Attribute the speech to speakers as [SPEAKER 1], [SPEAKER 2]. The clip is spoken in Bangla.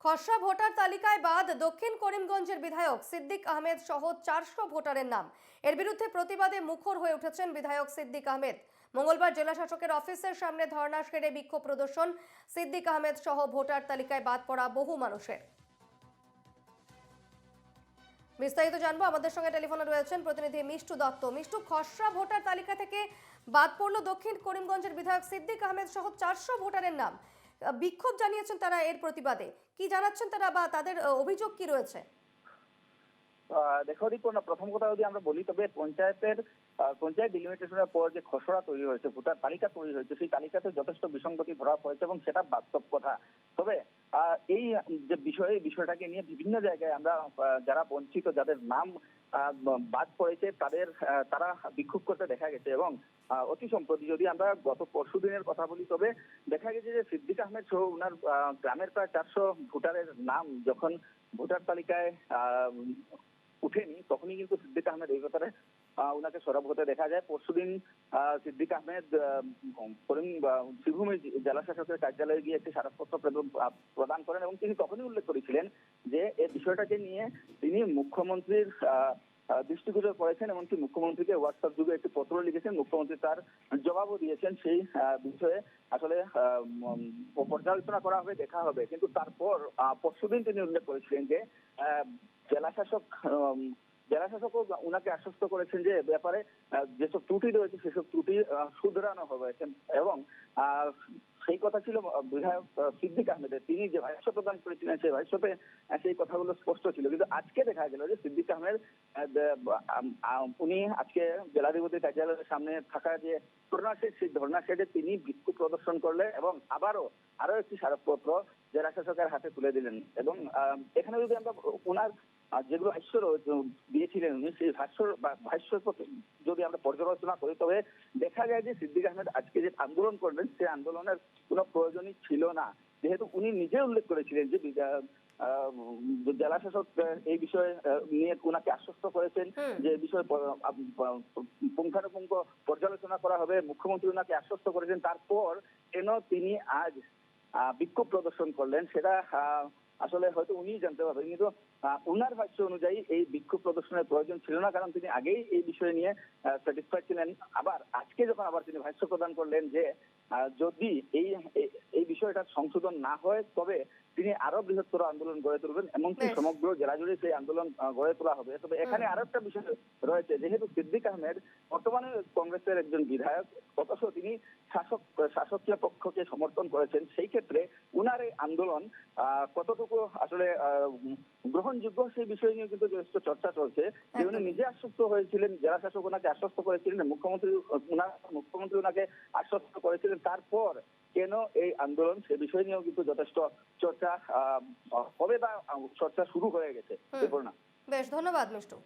[SPEAKER 1] খসড়া ভোটার তালিকায় বাদ দক্ষিণ করিমগঞ্জের বিধায়ক সিদ্দিক আহমেদ সহ 400 ভোটারের নাম। এর বিরুদ্ধে প্রতিবাদে মুখর হয়ে উঠেছেন বিধায়ক সিদ্দিক আহমেদ। মঙ্গলবার জেলা শাসকের অফিসের সামনে ধর্ণা সেরে বিক্ষোভ প্রদর্শন সিদ্দিক আহমেদ সহ ভোটার তালিকায় বাদ পড়া বহু মানুষের। বিস্তারিত জানবো, আমাদের সঙ্গে টেলিফোনে রয়েছেন প্রতিনিধি মিষ্টু দত্ত। মিষ্টু, খসড়া ভোটার তালিকা থেকে বাদ পড়ল দক্ষিণ করিমগঞ্জের বিধায়ক সিদ্দিক আহমেদ সহ 400 ভোটারের নাম। বিক্ষোভ জানিয়েছেন তারা, এর প্রতিবাদে কি জানাচ্ছেন তারা বা তাদের অভিযোগ কি রয়েছে?
[SPEAKER 2] দেখো রিপোর্ট, প্রথম কথা যদি আমরা বলি, তবে পঞ্চায়েত ডিলিমিটেশনের পর যে খসড়া তৈরি হয়েছে, ভোটার তালিকা তৈরি হয়েছে, সেই তালিকাতে যথেষ্ট বিসঙ্গতি ধরা পড়েছে এবং সেটা বাস্তব কথা। তবে এই যে বিষয়টাকে নিয়ে বিভিন্ন জায়গায় আমরা যারা বঞ্চিত, যাদের নাম বাদ পড়েছে, তারা বিক্ষোভ করতে দেখা গেছে। এবং অতি সম্প্রতি যদি আমরা গত পরশু দিনের কথা বলি, তবে দেখা গেছে যে সিদ্দিক আহমেদ সহ ওনার গ্রামের প্রায় 400 ভোটারের নাম যখন ভোটার তালিকায় উঠেনি, তখনই কিন্তু সিদ্দিক আহমেদ এই ব্যাপারে ওনাকে সরব হতে দেখা যায়। পরশুদিন সিদ্দিক আহমেদ শ্রীভূমি জেলা শাসকের কার্যালয়ে গিয়ে একটি স্মারকপত্র প্রদান করেন এবং তিনি তখনই উল্লেখ করেছিলেন যে এই বিষয়টাকে নিয়ে তিনি মুখ্যমন্ত্রীর দৃষ্টিগোচর করেছেন, এমনকি মুখ্যমন্ত্রীকে হোয়াটসঅ্যাপ যুগে একটি পত্র লিখেছেন, মুখ্যমন্ত্রী তার জবাবও দিয়েছেন। সেই বিষয়ে আসলে পর্যালোচনা করা হবে, দেখা হবে। কিন্তু তারপর পরশুদিন তিনি উল্লেখ করেছিলেন যে জেলা শাসকও উনাকে আশ্বস্ত করেছেন যে ব্যাপারে যেসব ত্রুটি রয়েছে সেসব ত্রুটি শুধরানো হবে। এবং সেই কথা ছিল বিধায়ক সিদ্দিক আহমেদের। তিনি যে ভাষ্য প্রদান করেছিলেন সেই ভাষ্যতে সেই কথাগুলো স্পষ্ট ছিল। কিন্তু আজকে দেখা গেল যে সিদ্দিক আহমেদ উনি আজকে জেলাধিপতি কার্যালয়ের সামনে থাকা যে ধর্ণা শেড, সেই ধর্ণা শেডে তিনি বিক্ষোভ প্রদর্শন করলেন এবং আরো একটি স্মারকপত্র জেলা শাসকের হাতে তুলে দিলেন। এবং এখানে যদি আমরা ওনার যেগুলো ভাষ্য দিয়েছিলেন উনি, সেই ভাষ্য যদি আমরা পর্যালোচনা করি, তবে দেখা যায় যে সিদ্দিক আহমেদ আজকে যে আন্দোলন করবেন, সেই আন্দোলনের কোনো প্রয়োজনই ছিল না, যেহেতু উনি নিজে উল্লেখ করেছিলেন যে জেলা শাসক এই বিষয়ে নিয়ে ওনাকে আশ্বস্ত করেছেন যে এই বিষয়ে পুঙ্খানুপুঙ্খ পর্যালোচনা করা হবে। মুখ্যমন্ত্রী ওনাকে আশ্বস্ত করেছেন। তারপর কেন তিনি আজ বিক্ষোভ প্রদর্শন করলেন সেটা আসলে হয়তো উনিই জানতে পারবেন। কিন্তু উনার ভাষ্য অনুযায়ী এই বিক্ষোভ প্রদর্শনের প্রয়োজন ছিল না, কারণ তিনি আগেই এই বিষয় নিয়ে স্যাটিসফাইড ছিলেন। আবার আজকে যখন তিনি ভাষ্য প্রদান করলেন যে যদি এই বিষয়টা সংশোধন না হয়, তবে তিনি আরো বৃহত্তর আন্দোলন গড়ে তুলবেন, এমনকি সমগ্র জেলা জুড়ে সেই আন্দোলন গড়ে তোলা হবে। তবে এখানে আরো একটা বিষয় রয়েছে, যেহেতু সিদ্দিক আহমেদ বর্তমানে কংগ্রেসের একজন বিধায়ক, অথচ তিনি শাসকের পক্ষকে সমর্থন করেছেন, সেই ক্ষেত্রে উনার এই আন্দোলন কতটুকু আসলে গ্রহণযোগ্য সেই বিষয় নিয়ে কিন্তু যথেষ্ট চর্চা চলছে। যে উনি নিজে আশ্বস্ত হয়েছিলেন, জেলা শাসক ওনাকে আশ্বস্ত করেছিলেন, মুখ্যমন্ত্রী ওনাকে আশ্বস্ত করেছিলেন, তারপর কেন এই আন্দোলন, সে বিষয় নিয়েও কিন্তু যথেষ্ট চর্চা হবে বা চর্চা শুরু হয়ে গেছে।
[SPEAKER 1] বেশ, ধন্যবাদ মিষ্টু।